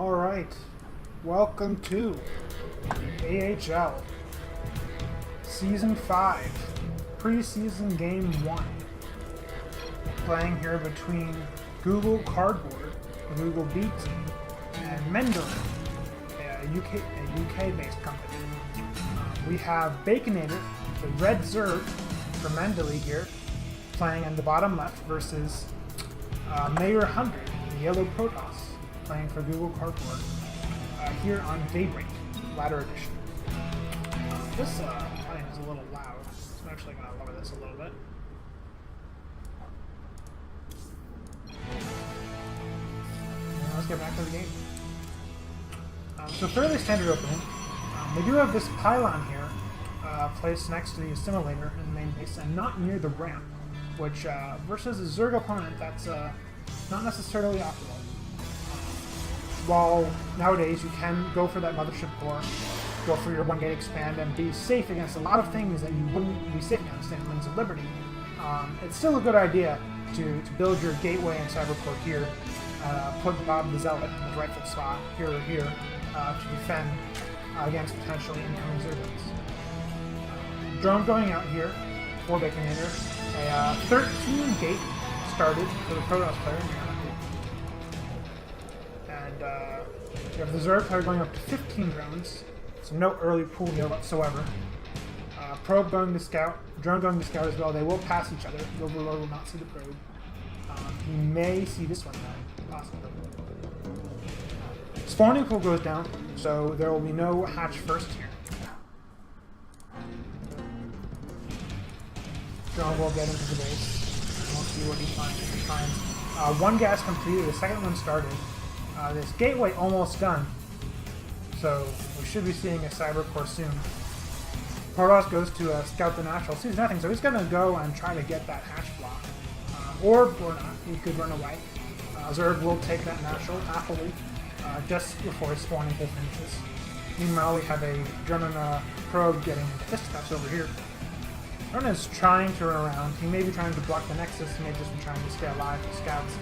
Alright, welcome to AHL Season 5, Preseason Game 1. Playing here between Google Cardboard, Google B Team, and Mendeley, a UK-based company. We have Baconator, the red Zerg for Mendeley here, playing in the bottom left versus mayorhundred, the yellow Protoss, playing for Google Cardboard here on Daybreak, Ladder Edition. This playing is a little loud, so I'm actually going to lower this a little bit. Now let's get back to the game. So fairly standard opening. We do have this pylon here, placed next to the assimilator in the main base, and not near the ramp, which versus a Zerg opponent, that's not necessarily optimal. While nowadays you can go for that mothership core, go for your 1-gate expand, and be safe against a lot of things that you wouldn't be safe against in Wings of Liberty, it's still a good idea to build your gateway and cyberport here, put Bob the Zealot in his rightful spot, here or here, to defend against potentially incoming Zerglings. Drone going out here for Baconator. A 13 gate started for the Protoss player. And you have the Zerg player going up to 15 drones, so no early pool here whatsoever. Probe going to scout, drone going to scout as well. They will pass each other. The Overlord will not see the probe. He may see this one though, possibly. Spawning pool goes down, so there will be no hatch first here. Drone will get into the base. We'll see what he finds. One gas completed, the second one started. This gateway almost done, so we should be seeing a cyber core soon. Protoss goes to scout the natural, sees nothing, so he's going to go and try to get that hatch block. Or not, he could run away. Zerg will take that natural happily, just before his spawning pool finishes. Meanwhile, we have a German probe getting fisticuffs over here. Drone is trying to run around. He may be trying to block the Nexus. He may just be trying to stay alive with scouts.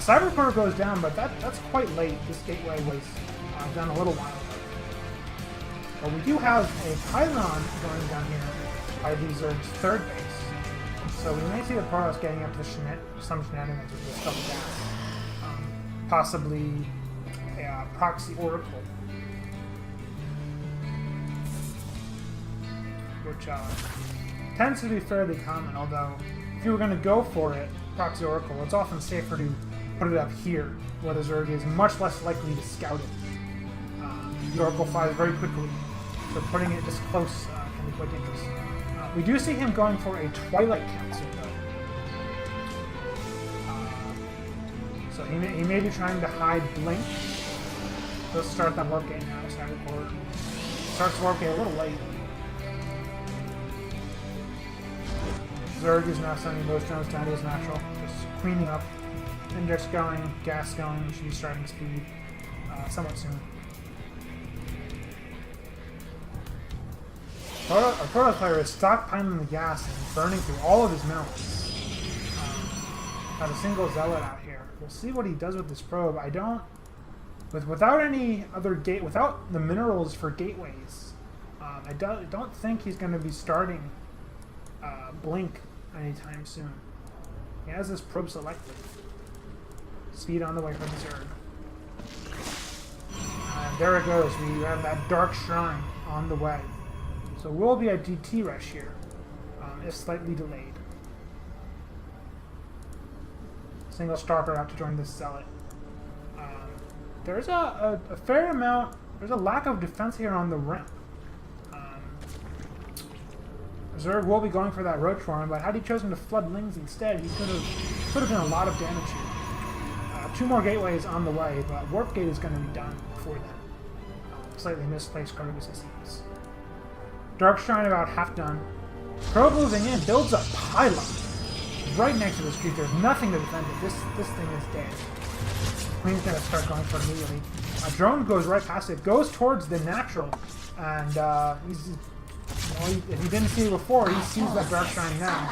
Cyberport goes down, but that's quite late. This gateway was done a little while ago. But we do have a pylon going down here by the Zerg's third base. So we may see the Protoss getting up to some shenanigans with this double gas. Possibly a proxy oracle. Which tends to be fairly common, although if you were going to go for it, proxy oracle, it's often safer to put it up here, where the Zerg is much less likely to scout it. The oracle flies very quickly, so putting it this close can be quite dangerous. We do see him going for a Twilight Council, though. So he may be trying to hide Blink. Let's start that warp gate now, Cyberport. Starts the warp gate a little late. Zerg is now sending those drones down to his natural, just cleaning up. Index going, gas going, we should be starting speed somewhat soon. Our Protoss player is stockpiling the gas and burning through all of his melons. Got a single Zealot out here. We'll see what he does with this probe. I don't... Without any other gate... Without the minerals for gateways, I don't think he's going to be starting Blink anytime soon. He has this probe selected. Speed on the way from the Zerg. And there it goes. We have that Dark Shrine on the way. So we'll be a DT rush here, if slightly delayed. Single Stalker out to join this Zealot. There's a fair amount, there's a lack of defense here on the ramp. Zerg will be going for that Roach Worm, but had he chosen to flood Lings instead, he could have done a lot of damage here. 2 more gateways on the way, but Warp Gate is going to be done before then. Slightly misplaced Cargus, it seems. Dark Shrine about half done. Probe moving in, builds a pylon right next to this creature. There's nothing to defend it. This thing is dead. Queen's going to start going for it immediately. A drone goes right past it, goes towards the natural, and if he didn't see it before, he sees that Dark Shrine now.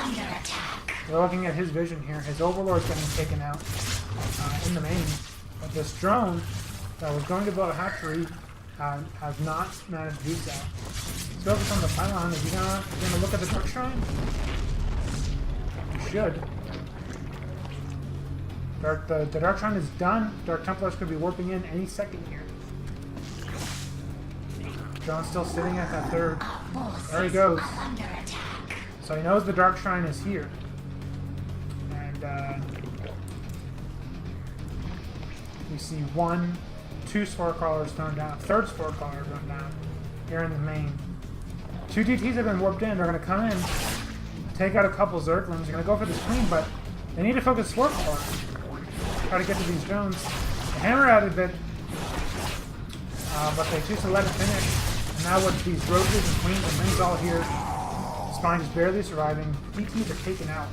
We're looking at his vision here. His Overlord's getting taken out in the main. But this drone that was going to build a hatchery has not managed to do so. Let's focus on the pylon. Is he gonna look at the Dark Shrine? He should. The Dark Shrine is done. Dark Templars could be warping in any second here. Drone's still sitting at that third. There he goes. So he knows the Dark Shrine is here. And we see 1, 2 Spore Crawlers thrown down, third Spore Crawler thrown down here in the main. 2 DTs have been warped in. They're going to come in, take out a couple Zerglings. They're going to go for this queen, but they need to focus Spore Crawler. Try to get to these drones. The hammer out a bit, but they choose to let it finish. And now with these roaches and queens and rings all here, Spine is barely surviving. DTs are taken out.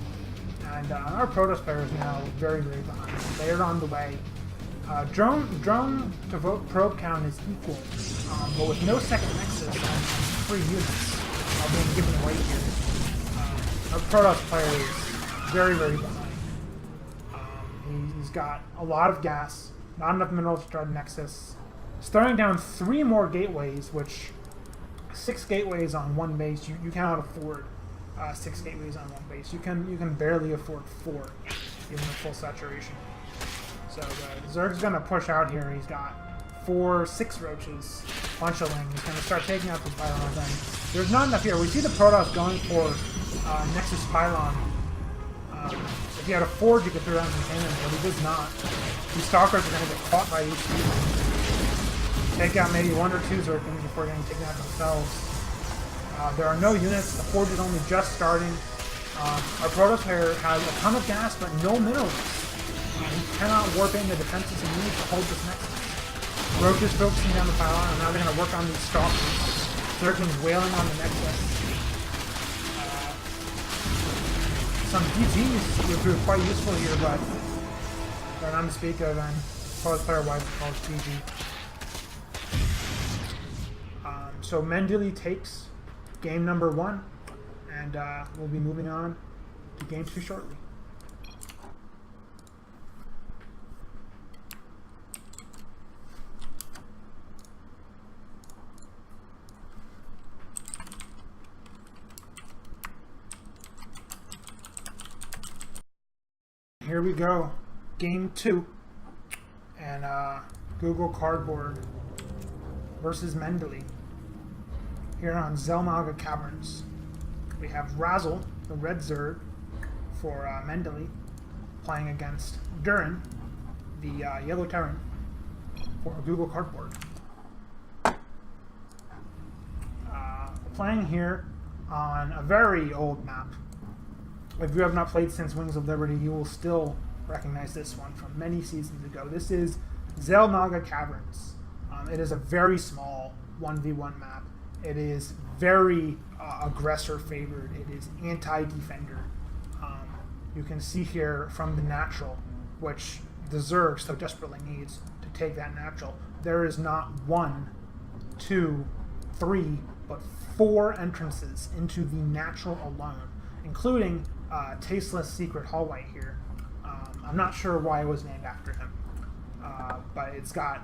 And our Protoss player is now very, very behind. They are on the way. Drone to vote probe count is equal, but with no second nexus and 3 units being given away here. Our Protoss player is very, very behind. He's got a lot of gas, not enough minerals to start a nexus. He's throwing down 3 more gateways, which 6 gateways on one base. You cannot afford 6 gateways on one base. You can barely afford 4, even with full saturation. So Zerg's gonna push out here. He's got 6 roaches, bunch of ling. He's gonna start taking out the pylons. And there's not enough here. We see the Protoss going for Nexus pylon. If he had a forge, he could throw down some cannons, but he does not. These stalkers are gonna get caught by HP. Take out maybe 1 or 2 Zerglings before getting taken out themselves. There are no units. The forge is only just starting. Our Protoss player has a ton of gas, but no minerals. He cannot warp in the defenses he needs to hold this nexus. Roach is focusing down the pylon, and now they're going to work on these stalkers. Zerglings wailing on the nexus. Some DTs would prove quite useful here, but they're none to speak of, and Protoss player-wise it's called GG. So Mendeley takes game number 1, and we'll be moving on to game 2 shortly. Here we go, game 2, and Google Cardboard versus Mendeley. Here on Xel'naga Caverns, we have Razzle, the red Zerg, for Mendeley, playing against Durin, the yellow Terran, for Google Cardboard. Playing here on a very old map. If you have not played since Wings of Liberty, you will still recognize this one from many seasons ago. This is Xel'naga Caverns. It is a very small 1v1 map. It is very aggressor favored. It is anti-defender. You can see here from the natural, which the Zerg so desperately needs to take that natural. There is not 1, 2, 3, but 4 entrances into the natural alone, including tasteless secret hallway here. I'm not sure why it was named after him, but it's got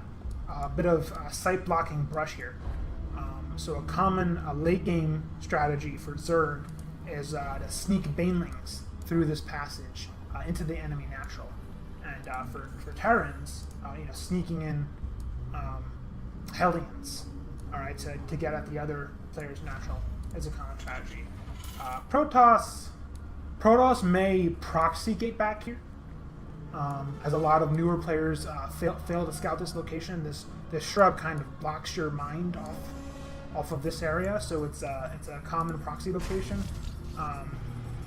a bit of sight blocking brush here. So a common late game strategy for Zerg is to sneak banelings through this passage into the enemy natural, and for Terrans, sneaking in Hellions, all right, to get at the other player's natural is a common strategy. Protoss may proxy gate back here, as a lot of newer players fail to scout this location. This shrub kind of blocks your mind off of this area, so it's a common proxy location.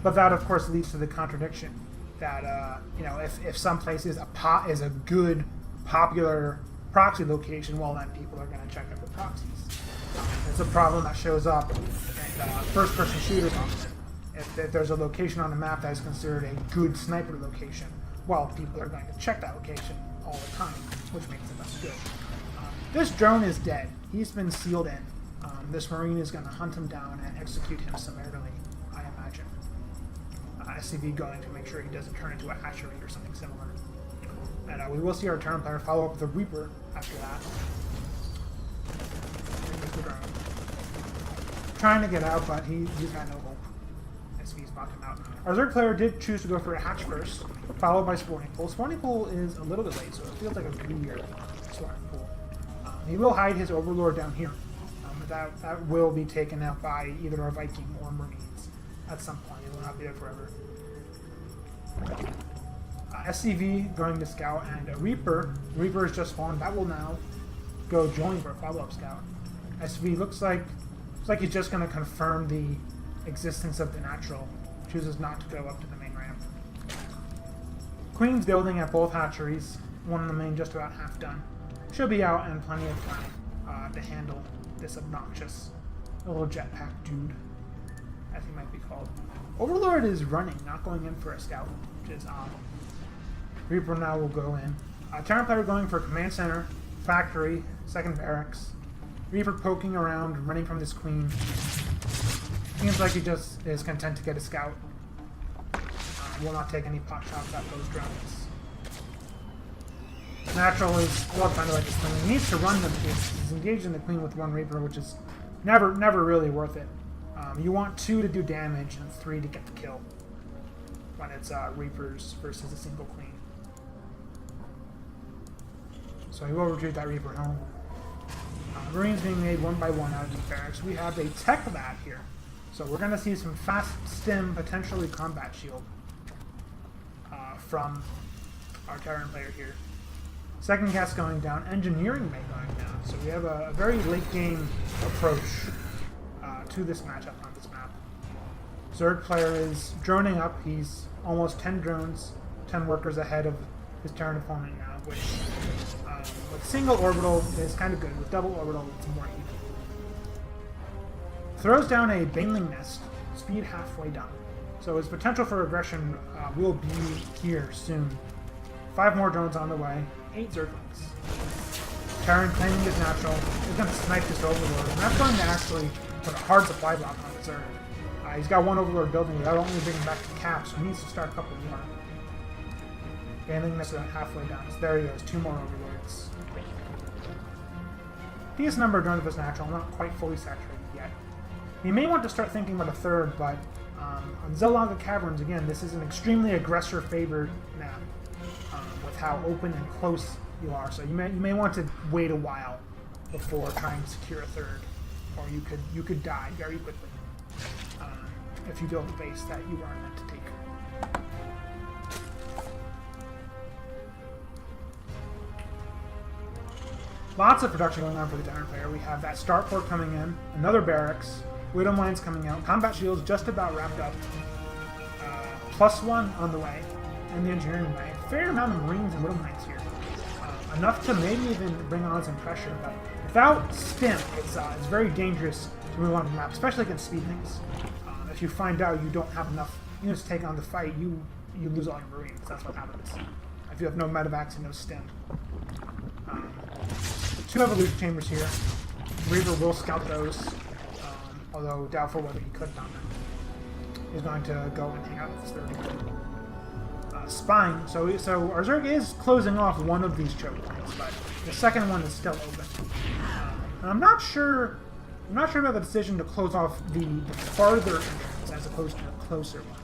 But that, of course, leads to the contradiction that if some place is a good popular proxy location, well, then people are going to check out the proxies. It's a problem that shows up in first-person shooters often. If there's a location on the map that is considered a good sniper location, well, people are going to check that location all the time, which makes it less good. This drone is dead. He's been sealed in. This Marine is going to hunt him down and execute him summarily, I imagine. SCV going to make sure he doesn't turn into a hatchery or something similar. And we will see our Terran player follow up with a Reaper after that. Trying to get out, but he's got no hope. SV's knocked him out. Our third player did choose to go for a hatch first, followed by Sporting Pool. Sporting Pool is a little bit late, so it feels like a weird Sporting Pool. He will hide his Overlord down here. That will be taken out by either a Viking or Marines at some point. It will not be there forever. SCV going to scout, and a Reaper. Reaper is just spawned. That will now go join for a follow-up scout. SV looks like he's just going to confirm the existence of the natural. Chooses not to go up to the main ramp. Queen's building at both hatcheries. One in the main just about half done. Should be out and plenty of time to handle this obnoxious little jetpack dude, as he might be called. Overlord is running, not going in for a scout, which is odd. Reaper now will go in. Terran player going for command center, factory, second barracks. Reaper poking around, running from this queen. Seems like he just is content to get a scout. Will not take any pot shots at those drones. Natural is well kind of like this queen. He needs to run them. He's engaged in the queen with one Reaper, which is never really worth it. You want 2 to do damage and 3 to get the kill when it's Reapers versus a single queen. So he will retreat that Reaper home. Marines being made one by one out of these barracks. We have a tech lab here. So we're going to see some fast stim, potentially combat shield from our Terran player here. Second gas going down, engineering may going down. So we have a very late game approach to this matchup on this map. Zerg player is droning up. He's almost 10 drones, 10 workers ahead of his Terran opponent now, which with single orbital is kind of good. With double orbital, it's more even. Throws down a Baneling nest, speed halfway done. So his potential for aggression will be here soon. 5 more drones on the way, 8 Zerglings. Terran claiming his natural, is going to snipe this Overlord, and that's going to actually put a hard supply block on the Zerg. He's got 1 Overlord building without only bringing back the cap, so he needs to start a couple more. Baneling nest about halfway down, so there he goes, 2 more Overlords. Decent number of drones of his natural, not quite fully saturated yet. He may want to start thinking about a third, but on Xel'naga Caverns, again, this is an extremely aggressor-favored map with how open and close you are. So you may want to wait a while before trying to secure a third, or you could die very quickly if you build a base that you weren't meant to take. Lots of production going on for the Terran player. We have that starport coming in, another barracks, Widow Mines coming out, combat shields just about wrapped up, +1 on the way, and the engineering way. A fair amount of Marines and Widow Mines here. Enough to maybe even bring on some pressure, but without stim, it's very dangerous to move on the map, especially against speedlings. If you find out you don't have enough units to take on the fight, you lose all your Marines. That's what happens. If you have no medevacs and no stim. 2 evolution chambers here. Reaver will scout those, although doubtful whether he could on them. He's going to go and hang out with his 30. Spine. So our Zerg is closing off one of these choke points, but the second one is still open. And I'm not sure about the decision to close off the farther entrance as opposed to the closer one,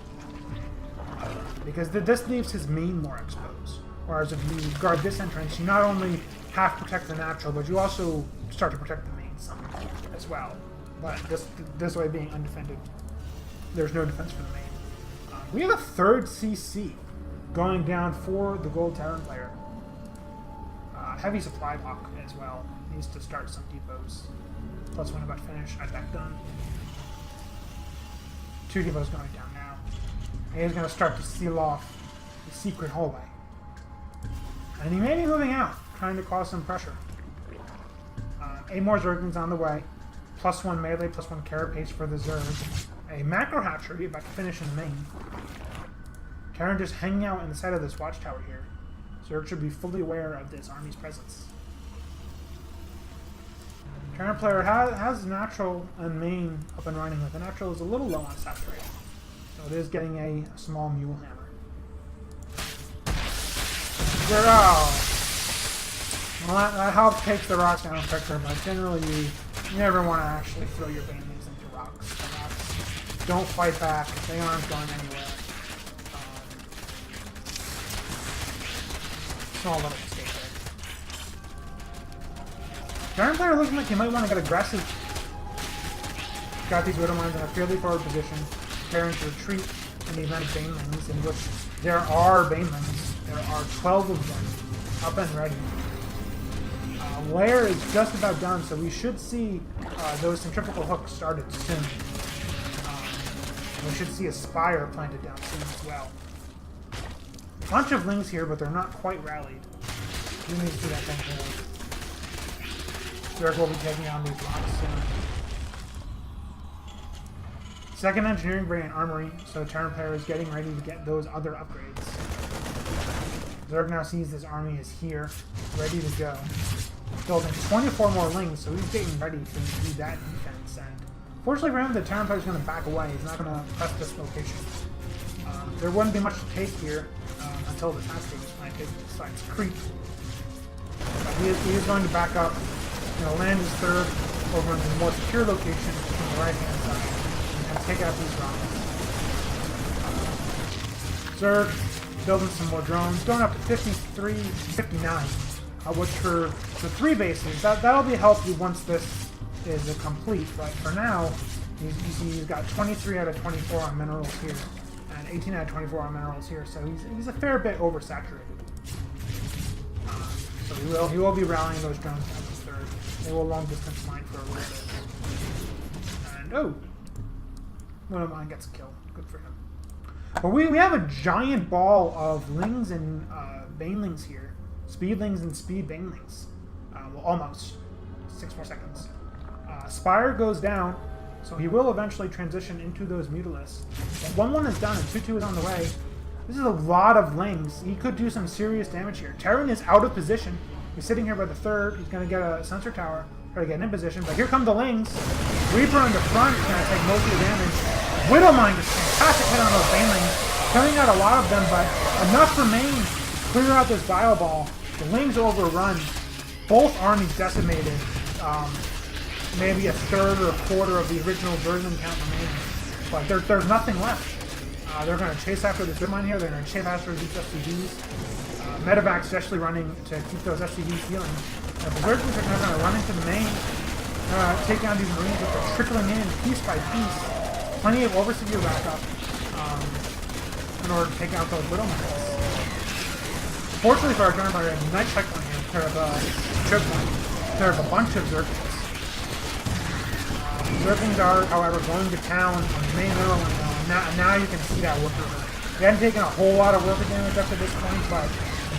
because this leaves his main more exposed. Whereas if you guard this entrance, you not only half protect the natural, but you also start to protect the main some as well. But this way being undefended, there's no defense for the main. We have a third CC going down for the gold Terran player. Heavy supply block as well. Needs to start some depots. +1 about to finish. Attack done. 2 depots going down now. And he's going to start to seal off the secret hallway. And he may be moving out, trying to cause some pressure. 8 more Zerglings on the way. +1 melee, +1 carapace for the Zerg. A macro hatchery about to finish in the main. Terran just hanging out in the side of this watchtower here. Zerg should be fully aware of this army's presence. Terran player has natural and main up and running, but the natural is a little low on saturation. So it is getting a small mule hammer. Well, that helps take the rocks down quicker, but generally you never want to actually throw your banelings into rocks. Don't fight back. They aren't going anywhere. Small little mistake there. Giant player looking like he might want to get aggressive. Got these Widow Mines in a fairly forward position, preparing to retreat in the event of banelings, in which there are banelings. There are 12 of them up and ready. Lair is just about done, so we should see those centrifugal hooks started soon. We should see a spire planted down soon as well. Bunch of lings here, but they're not quite rallied. We need to see that thing here. Zerg will be taking on these blocks soon. Second engineering brain and armory, so Terran player is getting ready to get those other upgrades. Zerg now sees this army is here, ready to go. Building 24 more lings, so he's getting ready to do that defense. And fortunately for him, the Terran player is going to back away. He's not going to press this location. There wouldn't be much to take here until the task stage decides to creep. He is going to back up, land his third over in the more secure location on the right-hand side and take out these rockets. Zerg building some more drones, going up to 53, 59. Which for 3 bases, that'll be helpful once this is complete. But for now, you see he's got 23 out of 24 on minerals here, and 18 out of 24 on minerals here. So he's a fair bit oversaturated. So he will be rallying those drones down to third. They will long distance mine for a little bit. And one of mine gets a kill. Good for him. But we have a giant ball of lings and banelings here. Speedlings and speed banelings. Well, almost. 6 more seconds. Spire goes down, so he will eventually transition into those Mutalisks. But 1-1 is done and 2-2 is on the way. This is a lot of lings. He could do some serious damage here. Terran is out of position. He's sitting here by the third. He's going to get a sensor tower. Try to get in position, but here come the lings. Reaper in the front is going to take most of the damage. Widowmine just fantastic hit on those banelings. Killing out a lot of them, but enough remains. Clear out this bio ball. The lings overrun. Both armies decimated. Maybe a third or a quarter of the original version count remaining. But there's nothing left. They're going to chase after this Widowmine here. They're going to chase after these SCVs. Medevac's actually running to keep those SCVs healing. The Berserkers are going to run into the main, take down these Marines, which are trickling in piece by piece. Plenty of oversevere backup in order to take out those Widowmines. Fortunately for our German player, a nice checkpoint here instead of a trip point. Instead of a bunch of Zerglings. Zerglings are, however, going to town on the main mineral and now you can see that worker. They hadn't taken a whole lot of worker damage up to this point, but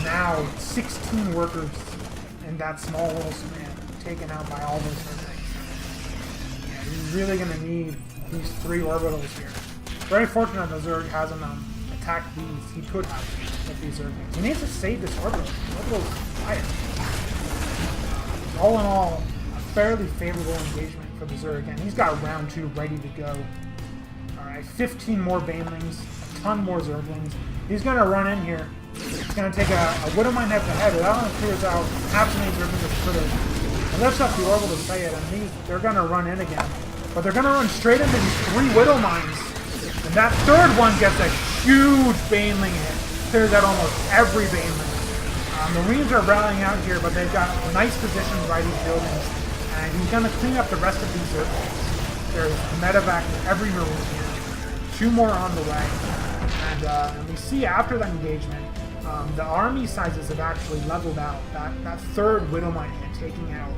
now 16 workers in that small little span taken out by all those things. Yeah, he's really going to need these 3 orbitals here. Very fortunate that Zerg hasn't attacked these. He could have with these Zerglings. He needs to save this orbital. The orbital is quiet. All in all, a fairly favorable engagement for the Zerg, and he's got round 2 ready to go. Alright, 15 more Banelings, a ton more Zerglings. He's going to run in here. He's going to take a Widowmine head to head. That only clears out half the main Zerglings with further. It lifts up the orbital to say it, and they're going to run in again. But they're going to run straight into these 3 Widowmines. And that third one gets a huge Baneling hit. Clears out almost every Baneling. Marines are rallying out here, but they've got nice positions by these buildings. And he's going to clean up the rest of these Zerglings. There's medevac to every Marine here. 2 more on the way. And we see after that engagement, the army sizes have actually leveled out. That third Widowmine hit taking out,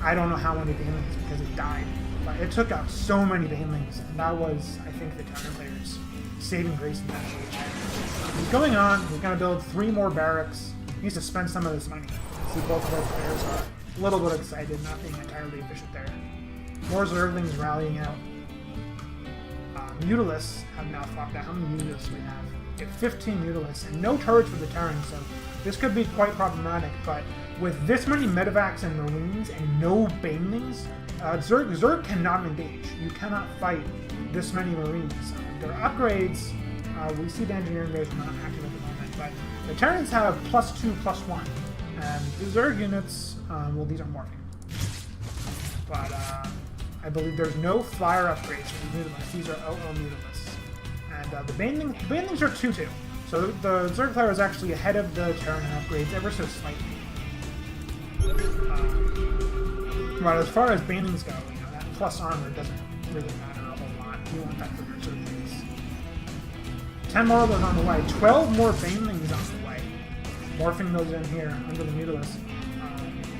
I don't know how many Banelings because it died. But it took out so many Banelings, and that was, I think, the Terran players' saving grace in that engagement. He's going on. He's going to build 3 more barracks. He needs to spend some of this money. See, both of those players are a little bit excited, not being entirely efficient there. More Zerglings rallying out. Mutalisks have now flopped out. How many Mutalisks do we have? We have 15 Mutalisks, and no turrets for the Terrans, so this could be quite problematic, but with this many medevacs and Marines and no Banelings, Zerg cannot engage. You cannot fight this many Marines. Their upgrades, we see the engineering grades are not active at the moment, but the Terrans have +2/+1. And the Zerg units, well, these are morphing. But I believe there's no flyer upgrades for the Mutalists. These are OO Mutalists. And the Banelings are 2-2. So the Zerg player is actually ahead of the Terran upgrades ever so slightly. But as far as Banelings go, you know, that plus armor doesn't really matter a whole lot. You want that for your Zerg base. 10 more of those on the way. 12 more Banelings on the way. Morphing those in here under the Mutalists.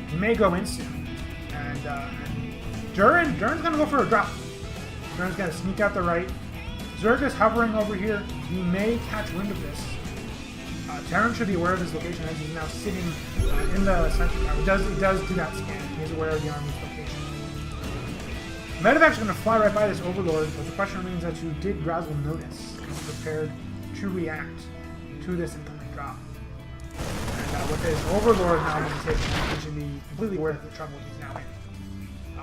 He may go in soon. And Durin's going to go for a drop. Durin's going to sneak out the right. Zerg is hovering over here. He may catch wind of this. Terran should be aware of his location as he's now sitting in the center. He does do that scan. He's aware of the army's location. Medevac's going to fly right by this Overlord, but the question remains as to did Razzle notice and prepared to react to this incoming drop. And with his Overlord now going to take advantage, he should be completely aware of the trouble he's now in.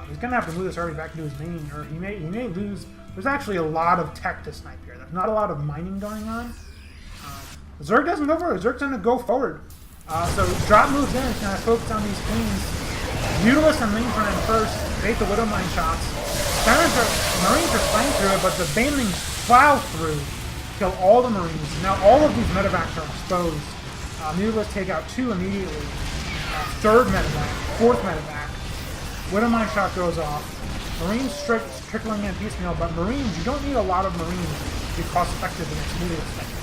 He's going to have to move this army back into his main, or he may lose. There's actually a lot of tech to snipe here. There's not a lot of mining going on. Zerg doesn't go for it. Zerg's going to go forward. So drop moves in. He's going to focus on these queens. Mutalists and Lings run in first. Bait the Widow Mine shots. Marines are flying through it, but the Banelings plow through. Kill all the Marines. Now all of these medevacs are exposed. Mutalists take out 2 immediately. Third medevac. Fourth medevac. Widow Mine shot goes off. Marines trickling in piecemeal, but Marines, you don't need a lot of Marines to be cost effective against Mutalists like this.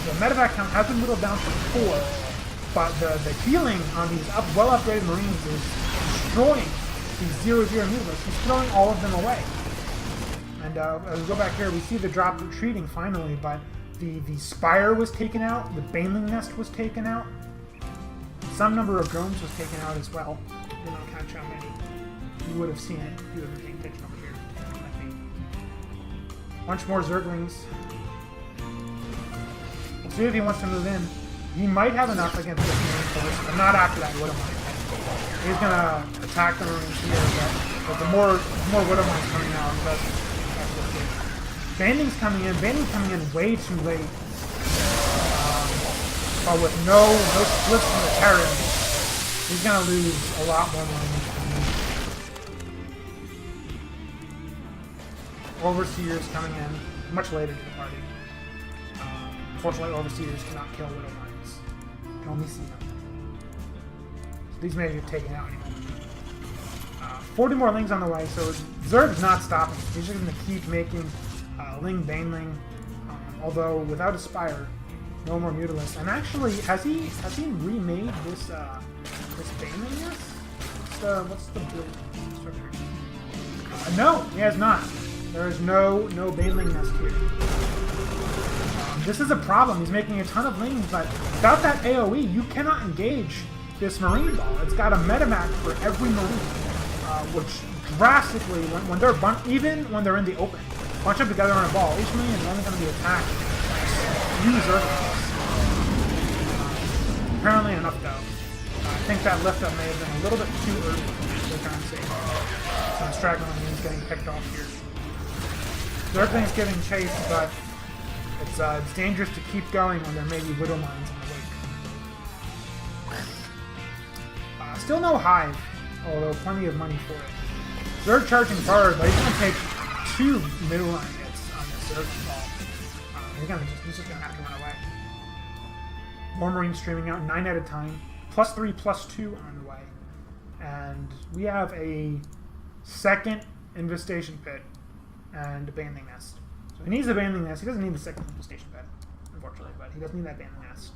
The medevac count has been whittled down to 4, but the healing on these well-upgraded Marines is destroying these 0-0 Mutalists. He's throwing all of them away. And as we go back here, we see the drop retreating finally, but the Spire was taken out, the Baneling Nest was taken out, some number of drones was taken out as well. Did not catch how many. You would have seen it if you were paying attention over here, like me. Bunch more Zerglings. We'll see if he wants to move in. He might have enough against this Marine force, but not after that Widow Mine. He's gonna attack the Marines here, but the more Widow Mines coming out, that's good. Banelings coming in. Banelings coming in way too late. But with no splits from the Terran, he's gonna lose a lot more Marines. Overseers coming in much later to the party. Unfortunately, Overseers cannot kill Widow Mines. You can only see them. So these may be taken out anymore. 40 more Lings on the way, so Zerg's not stopping. He's just going to keep making Ling Baneling. Although without a Spire, no more Mutalists. And actually, has he remade this Baneling nest? What's the build structure? No, he has not. There is no Baneling nest here. This is a problem. He's making a ton of Lings, but without that AoE, you cannot engage this Marine ball. It's got a medevac for every Marine, which drastically, when they're even when they're in the open, bunch them together on a ball, each Marine is only going to be attacked by a few Zerglings. Apparently enough, though. I think that lift up may have been a little bit too early, they're trying to say. Some straggling Marines getting picked off here. Zerglings getting chased, but it's dangerous to keep going when there may be Widow Mines in the wake. Still no Hive, although plenty of money for it. Zerg charging forward, but he's going to take 2 middle line hits on this Zerg ball. He's just going to have to run away. More Marines streaming out, 9 at a time. +3, +2 on the way. And we have a second Infestation Pit and a Baneling Nest. So he needs the Baneling Nest. He doesn't need the second Infestation Pit, unfortunately, but he does need that Baneling Nest.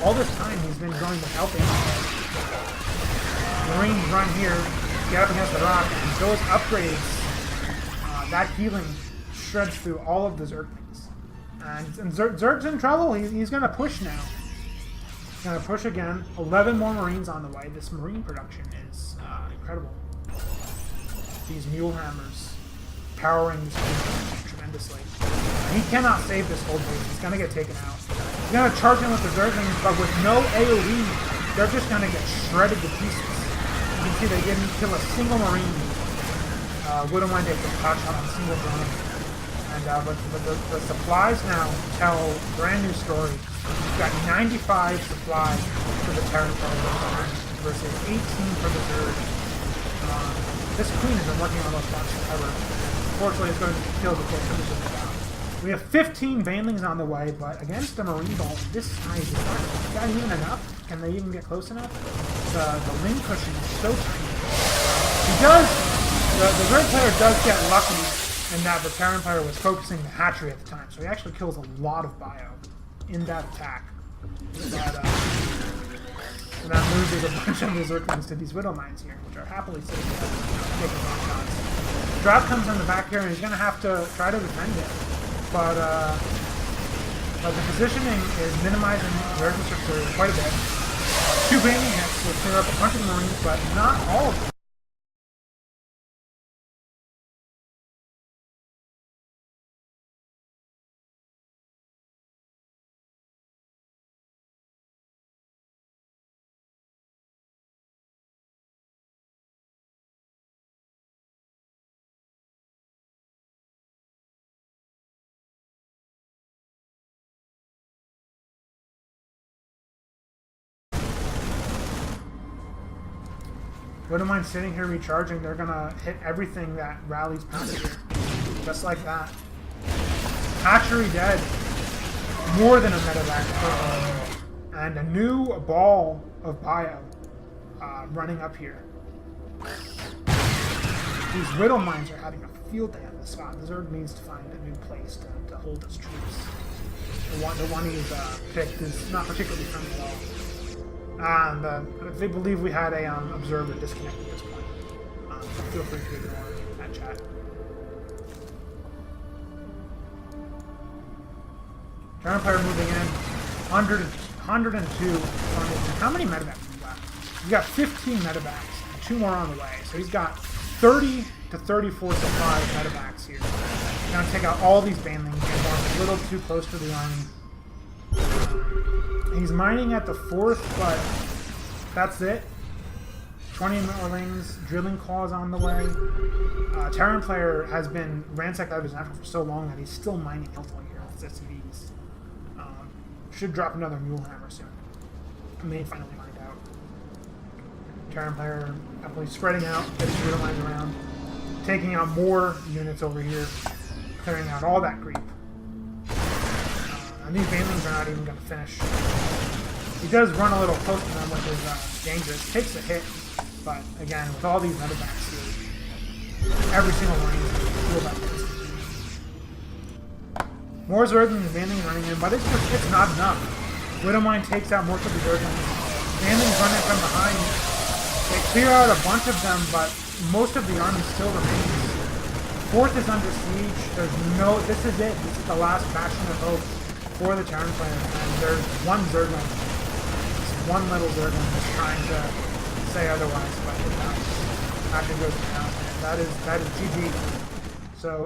All this time he's been going without Baneling Nest. Marines run here, get up against the rock, and those upgrades, that healing shreds through all of the Zerglings. And Zerg's in trouble. He's going to push now. He's going to push again. 11 more Marines on the way. This Marine production is incredible. These Mule Hammers powering this game tremendously. He cannot save this whole base. He's going to get taken out. He's going to charge in with the Zerglings, but with no AoE, they're just going to get shredded to pieces. You can see they didn't kill a single Marine. Widow Mine takes a pot shot on a single drone. And But the supplies now tell a brand new story. We've got 95 supplies for the Terran player versus 18 for the Zerg. This queen has been working on those bots forever. Unfortunately, it's going to be killed before it finishes the job. We have 15 Banelings on the way, but against a Marine Ball, this size is not even enough. Can they even get close enough? The ling cushion is so tiny. The Zerg player does get lucky in that the Terran player was focusing the hatchery at the time, so he actually kills a lot of bio in that attack. And that loses a bunch of his Zerglings to these Widow Mines here, which are happily taking long shots. Drop comes in the back here, and he's going to have to try to defend it. But the positioning is minimizing Zerg infrastructure quite a bit. 2 Banning hits will clear up a bunch of Marines, but not all of them. Wouldn't mind sitting here recharging. They're gonna hit everything that rallies past here. Just like that. Hatchery dead. More than a medevac. And a new ball of bio running up here. These Widow Mines are having a field day on this spot. The Zerg needs to find a new place to hold its troops. The one he's picked is not particularly friendly at all. They believe we had a observer disconnect at this point. Feel free to ignore that chat. Terran player moving in. 102. How many medevacs have you got? You got 15 medevacs and 2 more on the way. So he's got 30 to 34 supplies medevacs here. He's gonna take out all these Banelings and going a little too close to the army. He's mining at the 4th, but that's it. 20 Morlings, drilling claws on the way. Terran player has been ransacked out of his natural for so long that he's still mining Hilltoy here with his SCVs. Should drop another Mulehammer soon. May finally find out. Terran player definitely spreading out, getting Widow Mines around, taking out more units over here, clearing out all that creep. And these Banelings are not even going to finish. He does run a little close to them, which is dangerous. Takes a hit, but again, with all these medevacs here, every single Marine is going to feel that this. More Zerg than the Banelings running in, but it's not enough. Widow Mine takes out most of the Zerglings. Banelings running from behind. They clear out a bunch of them, but most of the army still remains. 4th is under siege. This is it. This is the last bastion of hope for the Terran player, and there's one Zergling, one little Zergling that's trying to say otherwise, but it actually goes down, and that is GG.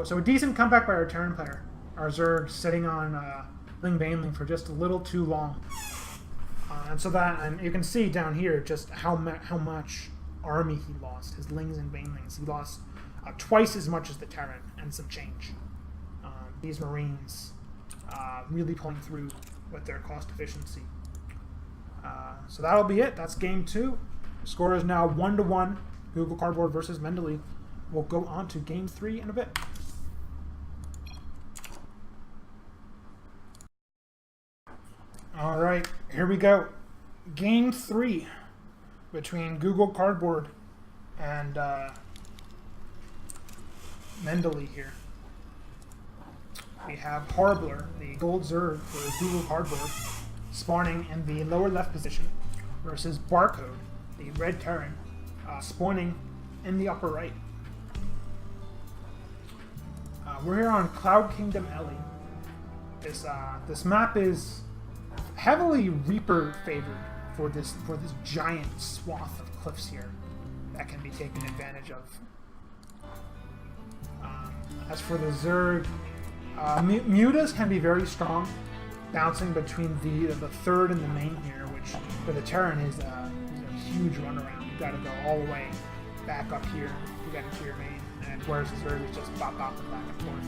So a decent comeback by our Terran player. Our Zerg sitting on Ling Baneling for just a little too long, and you can see down here just how much army he lost. His Lings and Banelings, he lost twice as much as the Terran and some change. These Marines. Really pulling through with their cost efficiency. So that'll be it. That's game 2. The score is now 1-1. Google Cardboard versus Mendeley. We'll go on to game 3 in a bit. All right, here we go. Game 3 between Google Cardboard and Mendeley here. We have Harbler, the gold Zerg for Google Cardboard, spawning in the lower left position, versus Barrcode, the red Terran, spawning in the upper right. We're here on Cloud Kingdom Ellie. This map is heavily Reaper favored for this giant swath of cliffs here that can be taken advantage of. As for the Zerg, Mutas can be very strong, bouncing between the 3rd and the main here, which for the Terran is a huge runaround. You've got to go all the way back up here to get into your main, and whereas the Zerg is just bopping back and forth.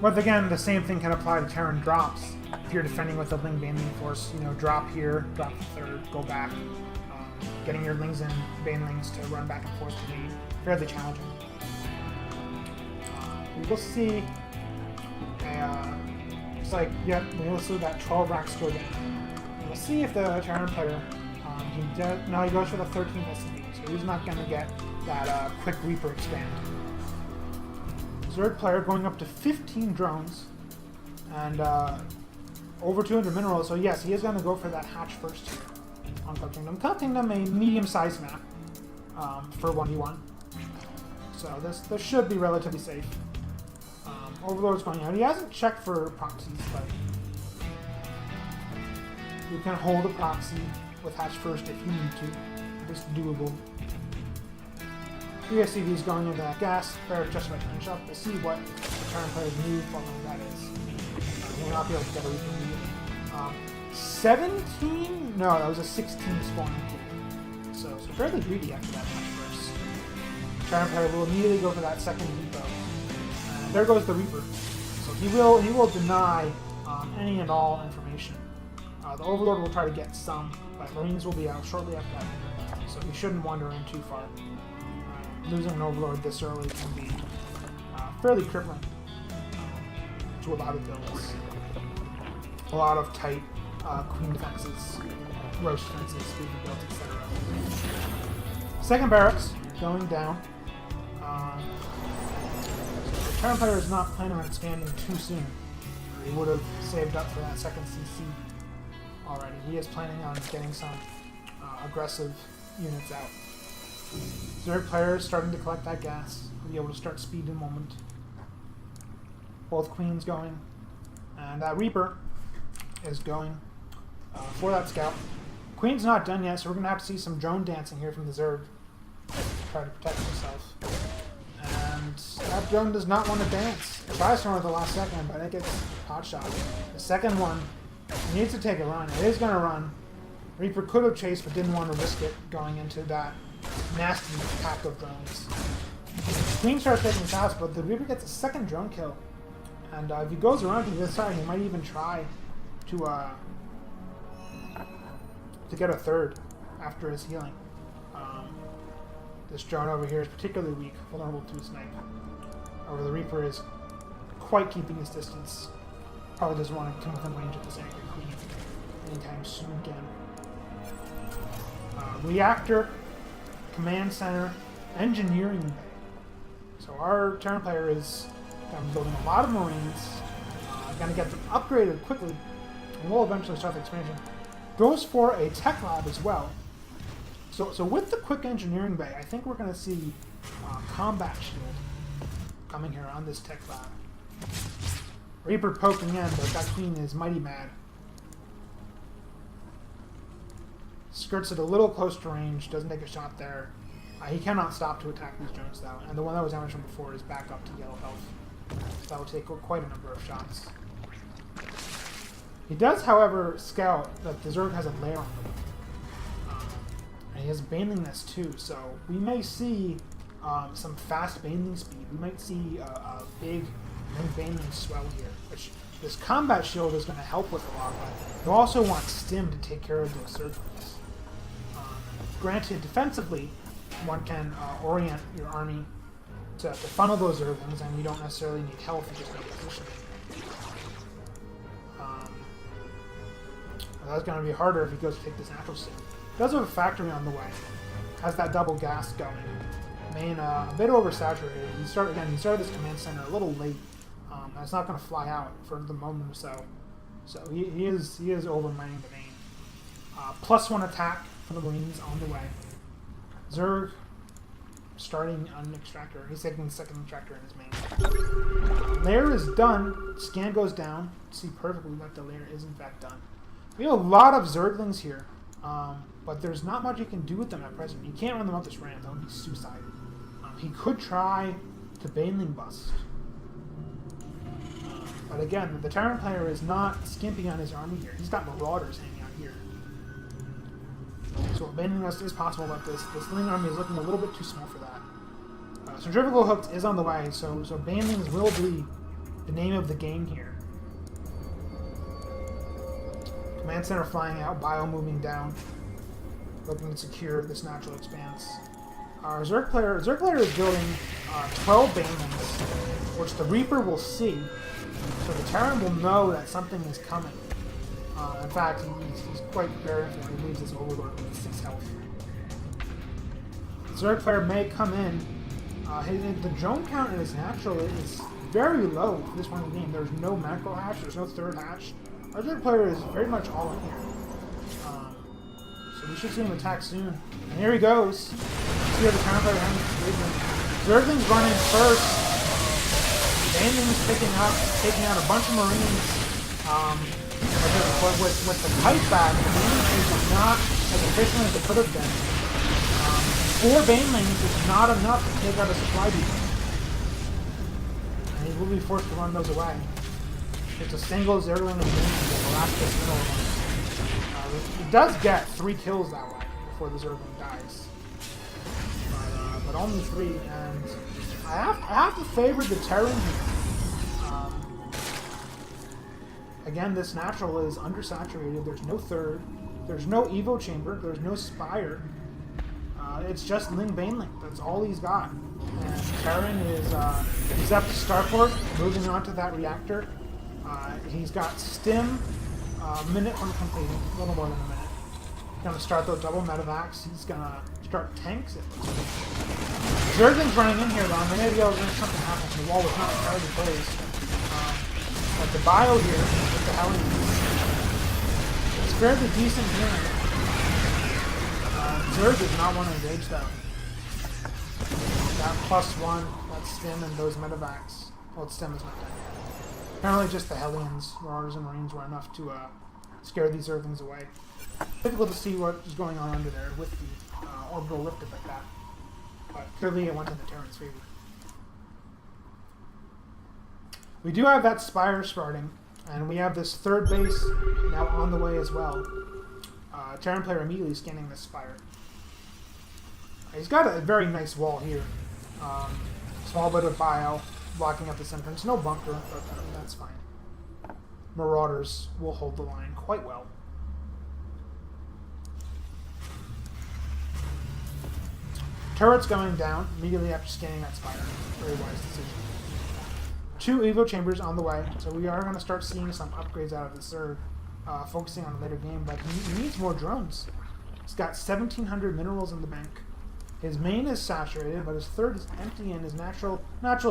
But again, the same thing can apply to Terran drops. If you're defending with a Ling Baneling Force, you know, drop here, drop the third, go back. Getting your Lings and Banelings to run back and forth can be fairly challenging. We will see it's like, yep, we will see that 12 rack score down. We'll see if the Terran player, he goes for the 13th SCD, so he's not going to get that quick Reaper expand. Zerg player going up to 15 drones and over 200 minerals, so yes, he is going to go for that hatch first here on Cup Kingdom. Cup Kingdom, a medium-sized map for 1v1, so this should be relatively safe. Overlord's going out. He hasn't checked for proxies, but you can hold a proxy with hatch first if you need to. It's doable. USCV is going into that gas. Barrett just about to finish up to see what the Terran player's new following that is. He will not be able to get a reason immediately. 17? No, that was a 16 spawn. So fairly greedy after that hatch first. Terran player will immediately go for that second depot. There goes the Reaper. So he will deny any and all information. The Overlord will try to get some, but Marines will be out shortly after that. So he shouldn't wander in too far. Losing an Overlord this early can be fairly crippling to a lot of builds. A lot of tight Queen defenses, Roach defenses, Spooky builds, etc. Second barracks going down. Terran player is not planning on expanding too soon. He would have saved up for that second CC already. He is planning on getting some aggressive units out. Zerg player is starting to collect that gas. He'll be able to start speed in a moment. Both Queens going. And that Reaper is going for that scout. Queen's not done yet, so we're going to have to see some drone dancing here from the Zerg to try to protect himself. And that drone does not want to dance. It tries to run at the last second, but it gets hot shot. The second one needs to take a run. It is going to run. Reaper could have chased, but didn't want to risk it going into that nasty pack of drones. Queen starts taking shots, but the Reaper gets a second drone kill. And if he goes around to this side, he might even try to get a third after his healing. This drone over here is particularly weak, vulnerable to a snipe. However, the Reaper is quite keeping his distance. Probably doesn't want to come within range of this angry Queen anytime soon again. Reactor, Command Center, Engineering. So our Terran player is building a lot of Marines, going to get them upgraded quickly, and we'll eventually start the expansion. Goes for a tech lab as well. So with the quick engineering bay, I think we're going to see combat shield coming here on this tech lab. Reaper poking in, but that Queen is mighty mad. Skirts it a little close to range, doesn't take a shot there. He cannot stop to attack these drones though, and the one that was damaged from before is back up to yellow health. So that will take quite a number of shots. He does, however, scout that the Zerg has a lair on them. And he has Banelingness too, so we may see some fast Baneling speed. We might see a big Baneling swell here, which this combat shield is going to help with a lot, but you also want Stim to take care of those circles. Granted, defensively, one can orient your army to funnel those Zerglings, and you don't necessarily need health, you just need positioning. That's going to be harder if he goes to take this natural Stim. Does have a factory on the way. Has that double gas going. Main a bit oversaturated. He started this command center a little late. It's not going to fly out for the moment or so. So he is overmining the main. +1 attack for the Marines on the way. Zerg starting on an extractor. He's taking the second extractor in his main. Lair is done. Scan goes down. See perfectly that the lair is in fact done. We have a lot of Zerglings here. But there's not much you can do with them at present. You can't run them up this ramp, that would be suicide. He could try to Baneling bust. But again, the Terran player is not skimping on his army here. He's got Marauders hanging out here. So Baneling bust is possible, but this Ling army is looking a little bit too small for that. Centrifugal Hooked is on the way, so Banelings will be the name of the game here. Command Center flying out, Bio moving down, looking to secure this natural expanse. Our Zerg player is building 12 Banelings, which the Reaper will see, so the Terran will know that something is coming. In fact, he's quite prepared for it. He leaves his Overlord with 6 health. The Zerg player may come in. The drone count in his natural is very low for this point in the game. There's no macro hatch, there's no third hatch. Our Zerg player is very much all in here. So we should see him attack soon. And here he goes. See how the counter player having Zergling's running first. Baneling's picking up, taking out a bunch of Marines. With the kite back, the Banelings is not as efficient as it could have been. 4 Banelings is not enough to take out a supply depot. And he will be forced to run those away. It's a single Zergling and Baneling that will last this middle one. It does get 3 kills that way before the Zergling dies. But only 3, and I have to favor the Terran here. Again, this natural is undersaturated. There's no third. There's no Evo Chamber. There's no Spire. It's just Ling Baneling. That's all he's got. And Terran is he's up to Starport, moving on to that reactor. He's got Stim, minute from completing, a little more than a minute. He's gonna start those double medevacs. He's gonna start tanks. Zergling's running in here though. I'm gonna be able to make something happen. The wall was not entirely closed. But the bio here with the Hellions, it's fairly decent here. Zerg does not want to engage though. That +1, that Stim and those medevacs. Well, Stim is not dead. Apparently just the Hellions, Marauders and Marines were enough to scare these Zerglings away. Difficult to see what is going on under there with the orbital lifted like that. But clearly it went in the Terran's favor. We do have that Spire starting, and we have this third base now on the way as well. Terran player immediately scanning this Spire. He's got a very nice wall here. Small bit of bio blocking up this entrance. No bunker, but that's fine. Marauders will hold the line quite well. Turrets going down immediately after scanning that Spire. Very wise decision. 2 Evo Chambers on the way, so we are going to start seeing some upgrades out of the Zerg, focusing on a later game, but he needs more drones. He's got 1,700 minerals in the bank. His main is saturated, but his third is empty, and his natural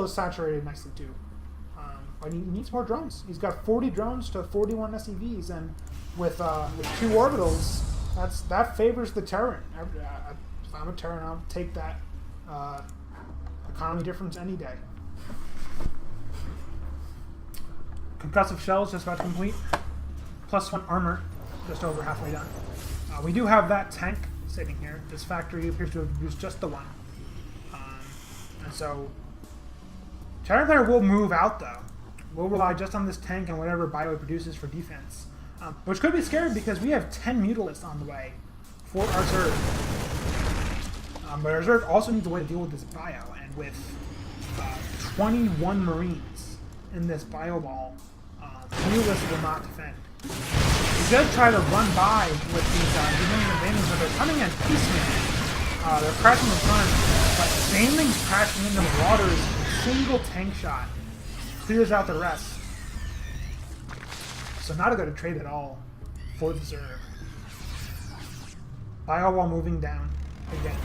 is saturated nicely too. But he needs more drones. He's got 40 drones to 41 SEVs, and with 2 orbitals, that favors the Terran. If I'm a Terran, I'll take that economy difference any day. Concussive shells just about to complete. +1 armor, just over halfway done. We do have that tank sitting here. This factory appears to have used just the one. And so, Terran player will move out though. We'll rely just on this tank and whatever bio it produces for defense. Which could be scary because we have 10 Mutalisks on the way for our Zerg. But our Zerg also needs a way to deal with this bio, and with 21 Marines in this bio ball, Mutalisks will not defend. He does try to run by with these remaining advantages, but they're coming in piecemeal. They're crashing in front, but Baneling's crashing into the waters. A single tank shot clears out the rest. So not a good trade at all for the Zerg. Bio wall moving down again.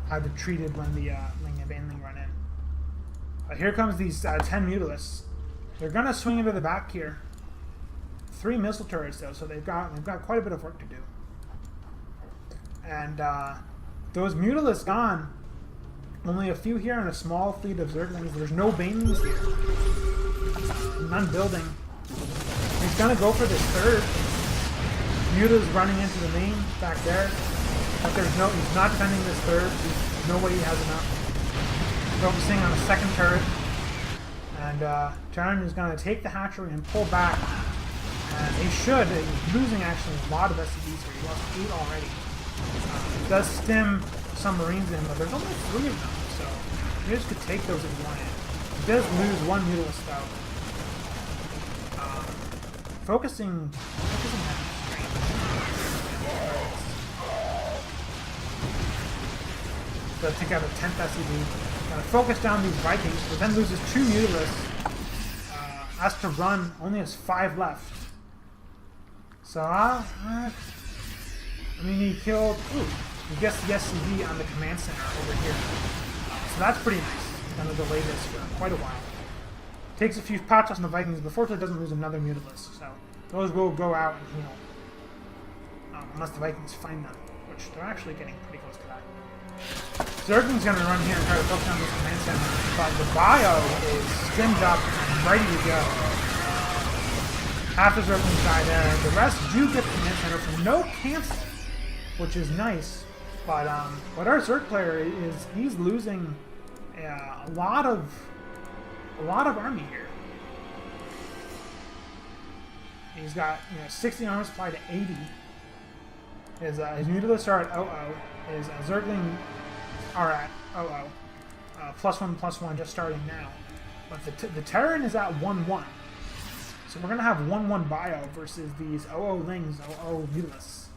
How they're treated when the Ling and Baneling run in. Here comes these 10 Mutalisks. They're gonna swing into the back here. 3 missile turrets though, so they've got quite a bit of work to do. And those Mutalisks gone. Only a few here and a small fleet of Zerglings. There's no Banelings here. None building. He's gonna go for this third. Muta's running into the main back there. But he's not defending this third. There's no way he has enough. Focusing on a second turret. And Terran is going to take the hatchery and pull back. And he should. He's losing actually a lot of SCVs here. He lost 8 already. Does Stim some Marines in, but there's only 3 of them, so you just could take those if you wanted. He does lose 1 Mutalisk though. Focusing on to take out a 10th SCV. Gotta focus down these Vikings, but then loses 2 Mutalisks. Has to run, only has 5 left. So, I mean, he killed. Ooh, he gets the SCV on the command center over here. So that's pretty nice. He's gonna delay this for quite a while. Takes a few pot shots on the Vikings, but fortunately doesn't lose another Mutalisk. So those will go out and heal. Unless the Vikings find them, which they're actually getting pretty close to that. Zergling's going to run here and try to focus on this command center, but the bio is skimmed up and ready to go. Half the Zerglings die there. The rest do get the command center for no cancel, which is nice. But our Zerg player is he's losing a lot of army here. He's got 60 armor supply to 80. His Mutalisks are at 00. His Zergling are at 00. +1/+1 just starting now. But the Terran is at 1/1. So we're going to have 1/1 bio versus these 00 Lings, 00 Mutalisks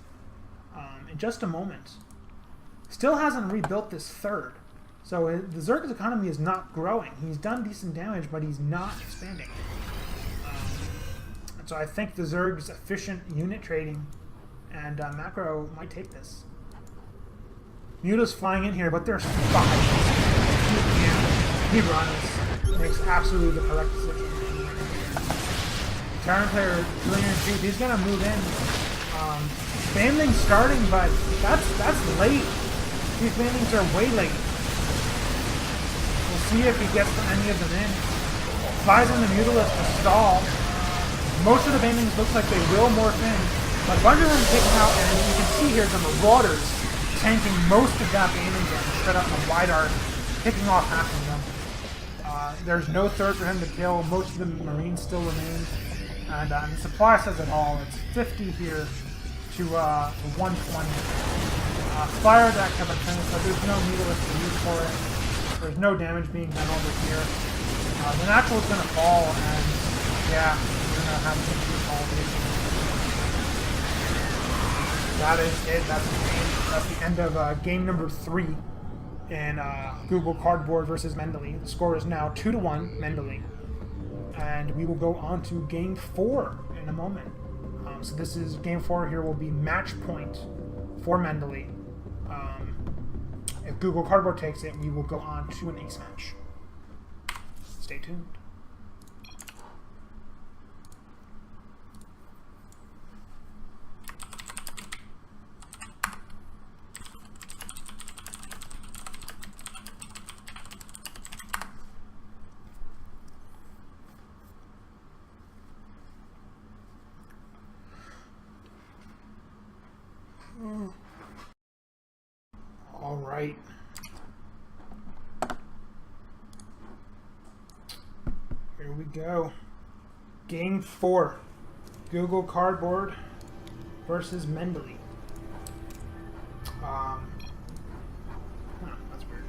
in just a moment. Still hasn't rebuilt this third. So the Zerg's economy is not growing. He's done decent damage, but he's not expanding. And so I think the Zerg's efficient unit trading and macro might take this. Muta's flying in here, but there's 5. He runs. Makes absolutely the correct decision. Terran player doing it cheap. He's gonna move in. Bandling's starting, but that's late. These bandlings are way late. We'll see if he gets any of them in. Flies in the Mutalisk to stall. Most of the bandlings looks like they will morph in, but a bunch of them taken out, and you can see here the Marauders tanking most of that bandling damage, set up a wide arc, picking off half of them. There's no third for him to kill. Most of the Marines still remain, and the supply says it all. It's 50 here to 120. Fire that Caverns, but there's no Mutalisk to use for it. There's no damage being done over here. The natural is going to fall, and yeah, we're going to have some consolidation. That is it. That's the game. That's the end of game number 3 in Google Cardboard versus Mendeley. The score is now 2-1 Mendeley, and we will go on to game 4 in a moment. So this is game 4. Here will be match point for Mendeley. If Google Cardboard takes it, we will go on to an ace match. Stay tuned. All right. Here we go. Game 4. Google Cardboard versus Mendeley. That's weird.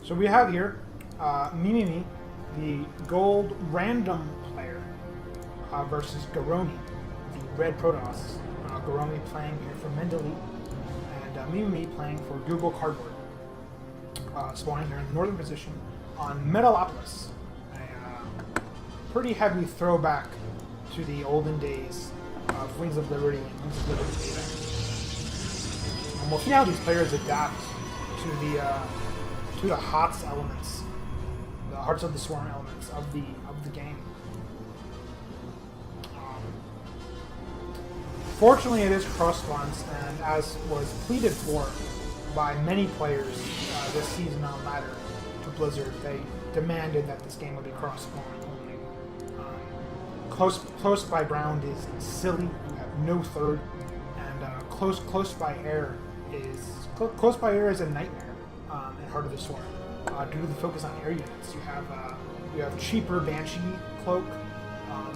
So we have here Mimimi, the gold random player, versus Garomi, the red Protoss. Garomi playing here for Mendeley, and Mimimi playing for Google Cardboard. Spawning here in the northern position on Metalopolis. A pretty heavy throwback to the olden days of Wings of Liberty and Wings of Liberty data. And we'll see how these players adapt to the HOTS elements, the Hearts of the Swarm elements of the game. Fortunately, it is cross-runs, and as was pleaded for by many players this season on ladder to Blizzard, they demanded that this game would be cross-spawn only. Close by ground is silly. You have no third, and close by air is a nightmare in Heart of the Swarm due to the focus on air units. You have cheaper Banshee cloak.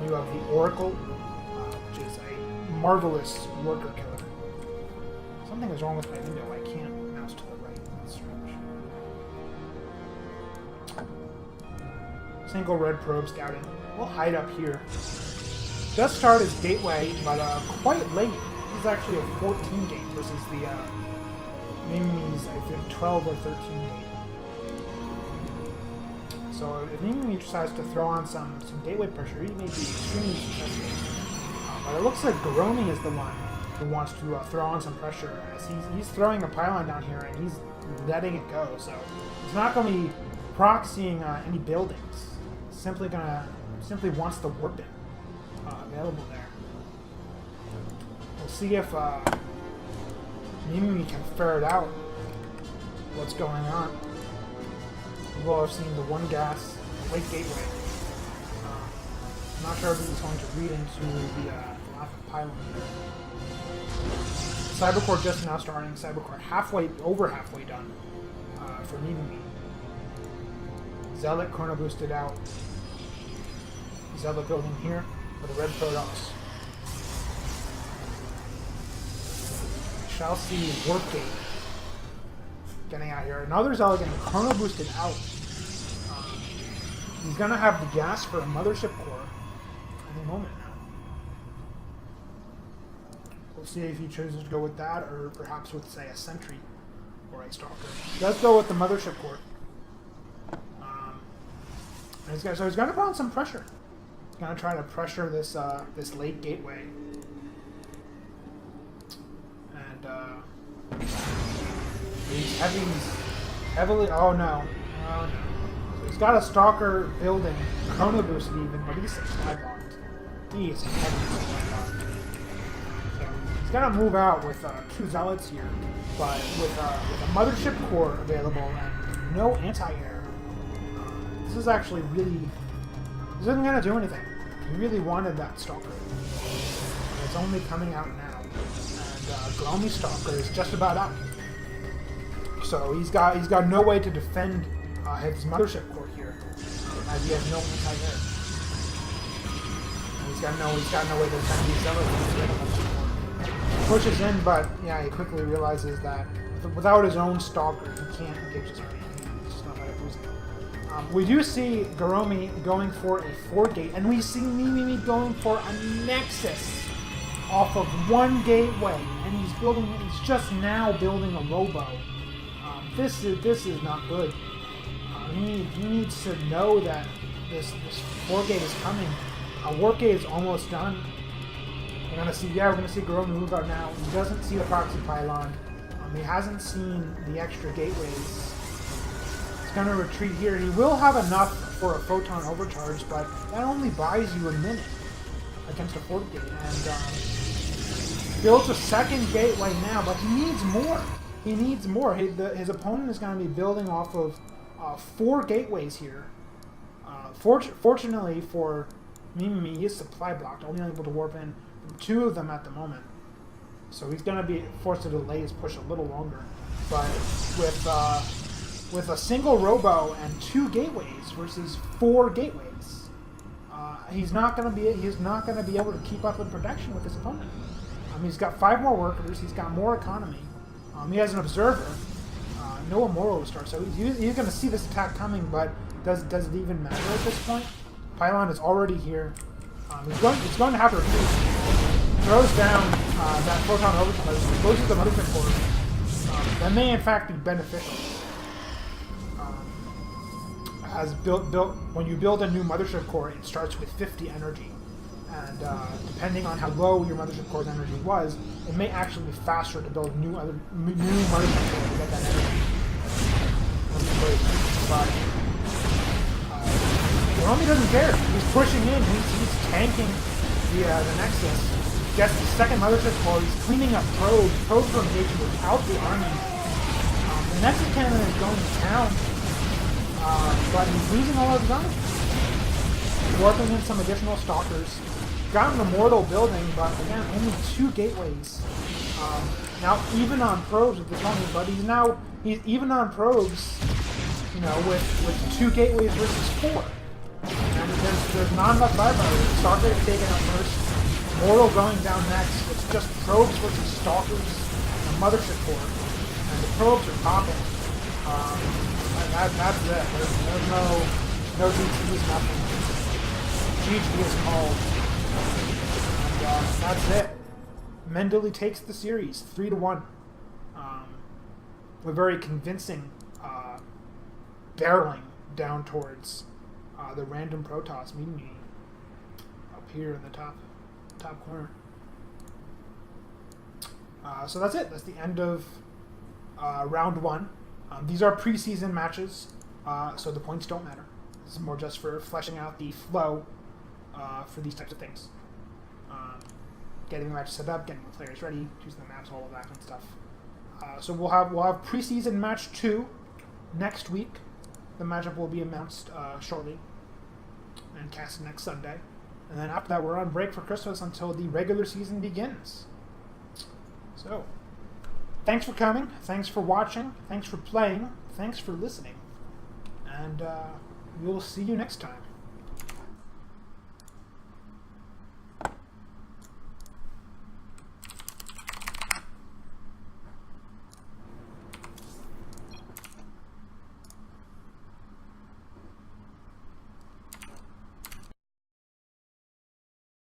You have the Oracle, which is a marvelous worker killer. Something is wrong with my window. I can't mouse to the right. That's strange. Single red probe scouting. We'll hide up here. Just started his gateway, but quite late. This is actually a 14 gate versus the Mimimi's, I think, 12 or 13 gate. So if Mimimi decides to throw on some gateway pressure, he may be extremely successful. But it looks like Garomi is the one who wants to throw on some pressure, as he's throwing a pylon down here and he's letting it go. So he's not going to be proxying any buildings. He's simply wants the warp in available there. We'll see if Mimimi can ferret out what's going on. You will have seen the one gas late gateway. I'm not sure if he's going to read into the lack of pylon here. Cybercore just now starting. Cybercore over halfway done for Mimimi. Zealot chrono boosted out. Zealot building here for the red Protoss. We shall see Warp Gate getting out here. Another Zealot getting chrono boosted out. He's gonna have the gas for a mothership core any moment now. We'll see if he chooses to go with that, or perhaps with, say, a sentry or a stalker. Let's go with the mothership core. So he's gonna put on some pressure. He's gonna try to pressure this this late gateway, and he's heavily. Oh no! Oh no! So he's got a stalker building, chrono boosted even, but he's supply blocked. He is heavily supply blocked. So he's gonna move out with 2 zealots here, but with a mothership core available and no anti-air. This is actually really... This isn't going to do anything. He really wanted that Stalker. And it's only coming out now. And Garomi Stalker is just about out. So he's got no way to defend his mothership core here, as he has no anti-air. He's got no way to defend these zealots. Pushes in, but yeah, he quickly realizes that without his own Stalker, he can't engage his army. He's just not how to boost it. We do see Garomi going for a 4-gate, and we see Mimimi going for a Nexus off of 1 gateway, and he's just now building a Robo. This is not good. He needs to know that this 4-gate is coming. Warp gate is almost done. We're gonna see Garomi move out now. He doesn't see the proxy pylon. He hasn't seen the extra gateways. Going to retreat here. He will have enough for a photon overcharge, but that only buys you a minute against a 4th gate. And builds a 2nd gateway now, but he needs more. He needs more. His opponent is going to be building off of 4 gateways here. Fortunately for Mimimi, he is supply blocked, only able to warp in 2 of them at the moment. So he's going to be forced to delay his push a little longer. But with a single Robo and 2 gateways versus 4 gateways, he's not going to be able to keep up in production with his opponent. He's got 5 more workers. He's got more economy. He has an observer, no Immortal to start. So he's going to see this attack coming, but does it even matter at this point? Pylon is already here. He's going to have to retreat. Throws down that photon overcharge, closes the mothership core. That may in fact be beneficial. As when you build a new mothership core, it starts with 50 energy, and depending on how low your mothership core's energy was, it may actually be faster to build new mothership core to get that energy. But Garomi doesn't care. He's pushing in. He's tanking the Nexus. Gets the 2nd mothership core. He's cleaning up probes. Probes for engagement without the army. The Nexus cannon is going to town. But he's losing all of his army. Warping in some additional stalkers. Got an Immortal building, but again, only 2 gateways. Now, even on probes with the Tony, but he's even on probes, with 2 gateways versus 4. And there's not enough firepower. Stalker taken out first. Immortal going down next. It's just probes versus stalkers. mothership core, and the probes are popping. And that's it. There's no DTs, nothing. GG is called. And that's it. Mendeley takes the series 3-1. With very convincing barreling down towards the random Protoss mimimi up here in the top corner. So that's it. That's the end of round 1. These are preseason matches, so the points don't matter. This is more just for fleshing out the flow for these types of things. Getting the match set up, getting the players ready, choosing the maps, all of that kind of stuff. So we'll have preseason match 2 next week. The matchup will be announced shortly and cast next Sunday. And then after that, we're on break for Christmas until the regular season begins. So, thanks for coming, thanks for watching, thanks for playing, thanks for listening, and we'll see you next time.